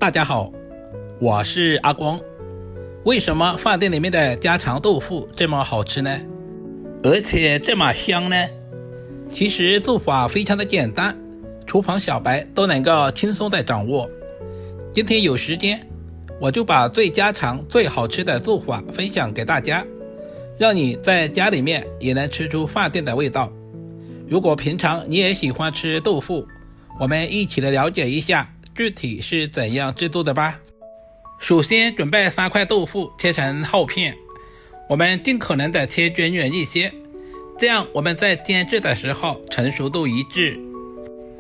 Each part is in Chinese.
大家好，我是阿光。为什么饭店里面的家常豆腐这么好吃呢？而且这么香呢？其实做法非常的简单，厨房小白都能够轻松的掌握。今天有时间，我就把最家常最好吃的做法分享给大家，让你在家里面也能吃出饭店的味道。如果平常你也喜欢吃豆腐，我们一起来了解一下具体是怎样制作的吧。首先准备3块豆腐切成厚片，我们尽可能的切均匀一些，这样我们在煎制的时候成熟度一致。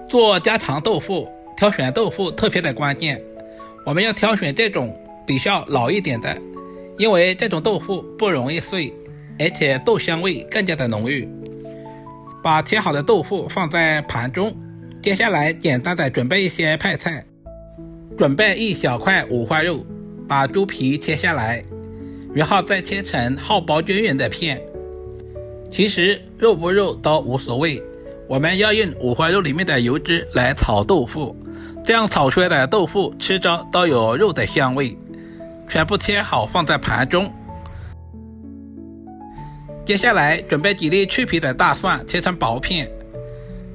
做家常豆腐，挑选豆腐特别的关键，我们要挑选这种比较老一点的，因为这种豆腐不容易碎，而且豆香味更加的浓郁。把切好的豆腐放在盘中，接下来简单的准备一些配菜。准备1小块五花肉，把猪皮切下来，然后再切成厚薄均匀的片。其实肉不肉都无所谓，我们要用五花肉里面的油脂来炒豆腐，这样炒出来的豆腐吃着都有肉的香味。全部切好放在盘中。接下来准备几粒去皮的大蒜，切成薄片。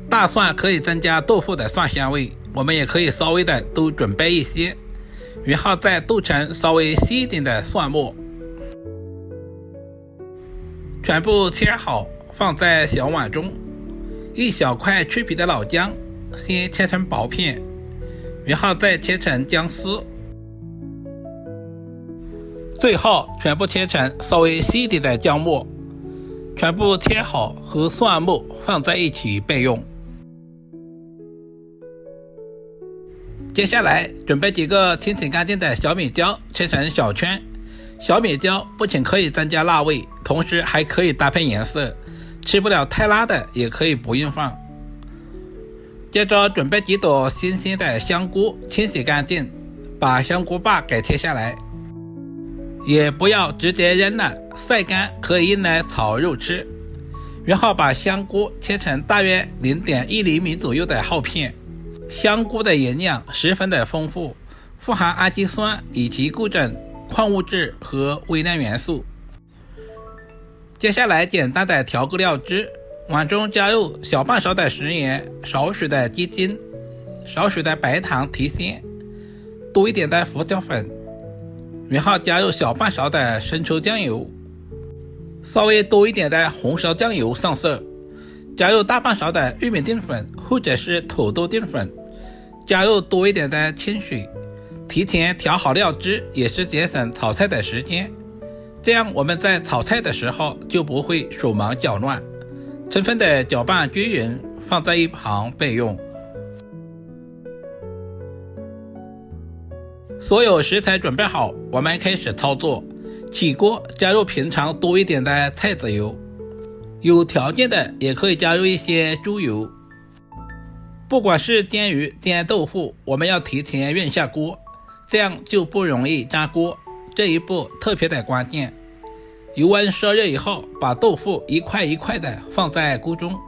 大蒜可以增加豆腐的蒜香味，我们也可以稍微的多准备一些，然后再剁成稍微细一点的蒜末。全部切好放在小碗中。1小块去皮的老姜，先切成薄片，然后再切成姜丝，最后全部切成稍微细一点的姜末。全部切好和蒜末放在一起备用。接下来准备几个清洗干净的小米椒，切成小圈。小米椒不仅可以增加辣味，同时还可以搭配颜色，吃不了太辣的也可以不用放。接着准备几朵新鲜的香菇，清洗干净，把香菇把给切下来，也不要直接扔了，晒干可以用来炒肉吃。然后把香菇切成大约 0.1厘米左右的厚片。香菇的营养十分的丰富，富含氨基酸以及各种矿物质和微量元素。接下来简单的调个料汁，碗中加入小半勺的食盐，少许的鸡精，少许的白糖提鲜，多一点的胡椒粉，然后加入小半勺的生抽酱油，稍微多一点的红烧酱油上色，加入大半勺的玉米淀粉或者是土豆淀粉，加入多一点的清水。提前调好料汁也是节省炒菜的时间，这样我们在炒菜的时候就不会手忙脚乱。充分的搅拌均匀，放在一旁备用。所有食材准备好，我们开始操作。起锅加入平常多一点的菜籽油，有条件的也可以加入一些猪油。不管是煎鱼煎豆腐，我们要提前熨下锅，这样就不容易粘锅，这一步特别的关键。油温烧热以后，把豆腐一块一块的放在锅中。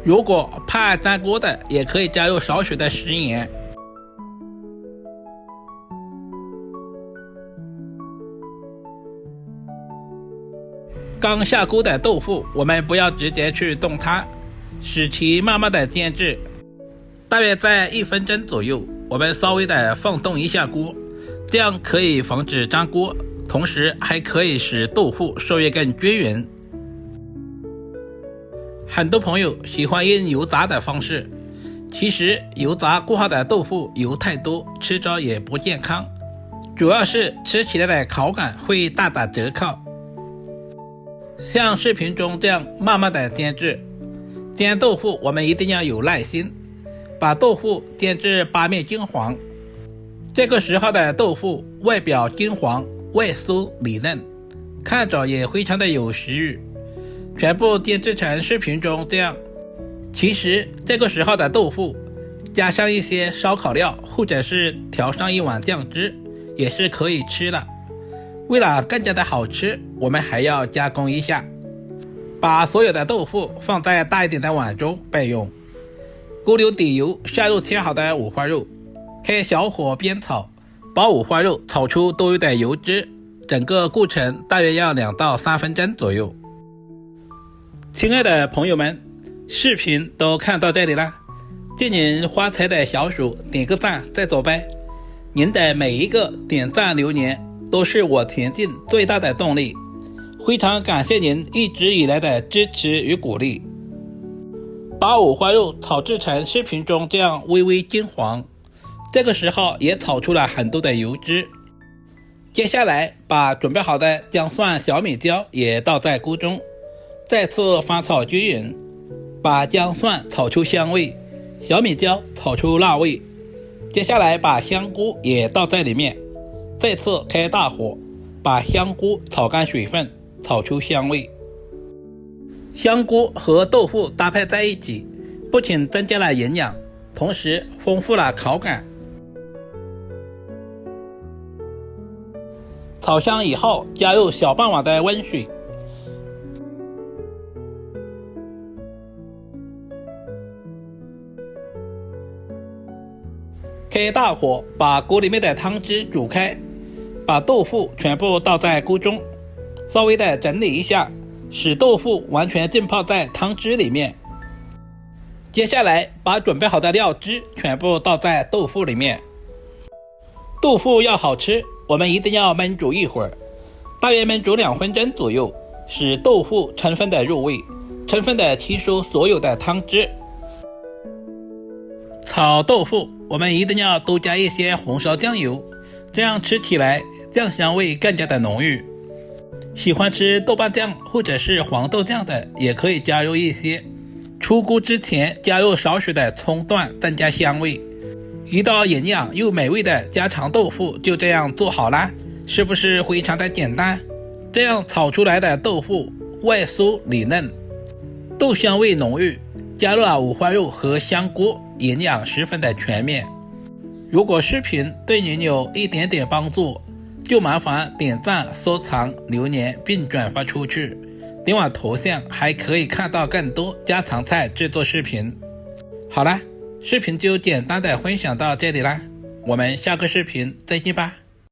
如果怕粘锅的，也可以加入少许的食盐。刚下锅的豆腐，我们不要直接去动它，使其慢慢的煎制，大约在1分钟左右，我们稍微的放动一下锅，这样可以防止粘锅，同时还可以使豆腐受热更均匀。很多朋友喜欢用油炸的方式，其实油炸过后的豆腐油太多，吃着也不健康，主要是吃起来的口感会大打折扣。像视频中这样慢慢的煎制。煎豆腐我们一定要有耐心，把豆腐煎至8面金黄。这个时候的豆腐外表金黄，外酥里嫩，看着也非常的有食欲。全部煎制成视频中这样。其实这个时候的豆腐加上一些烧烤料，或者是调上一碗酱汁，也是可以吃的。为了更加的好吃，我们还要加工一下。把所有的豆腐放在大一点的碗中备用。锅留底油，下入切好的五花肉，开小火煸炒，把五花肉炒出多余的油脂，整个过程大约要2到3分钟左右。亲爱的朋友们，视频都看到这里了，敬您发财的小鼠点个赞再走呗。您的每一个点赞留言都是我前进最大的动力，非常感谢您一直以来的支持与鼓励。把五花肉炒制成视频中这样微微金黄，这个时候也炒出了很多的油脂。接下来把准备好的姜蒜小米椒也倒在锅中，再次翻炒均匀，把姜蒜炒出香味，小米椒炒出辣味。接下来把香菇也倒在里面，再次开大火，把香菇炒干水分，炒出香味。香菇和豆腐搭配在一起，不仅增加了营养，同时丰富了口感。炒香以后，加入小半碗的温水，开大火把锅里面的汤汁煮开，把豆腐全部倒在锅中，稍微的整理一下，使豆腐完全浸泡在汤汁里面。接下来把准备好的料汁全部倒在豆腐里面。豆腐要好吃，我们一定要焖煮一会儿，大约焖煮2分钟左右，使豆腐充分的入味，充分的吸收所有的汤汁。炒豆腐我们一定要多加一些红烧酱油，这样吃起来酱香味更加的浓郁。喜欢吃豆瓣酱或者是黄豆酱的也可以加入一些，出锅之前加入少许的葱段增加香味。一道营养又美味的家常豆腐就这样做好啦，是不是非常的简单？这样炒出来的豆腐外酥里嫩，豆香味浓郁，加入了五花肉和香菇，营养十分的全面。如果视频对您有一点点帮助，就麻烦点赞、收藏、留言并转发出去。点我头像还可以看到更多家常菜制作视频。好啦，视频就简单的分享到这里啦，我们下个视频再见吧。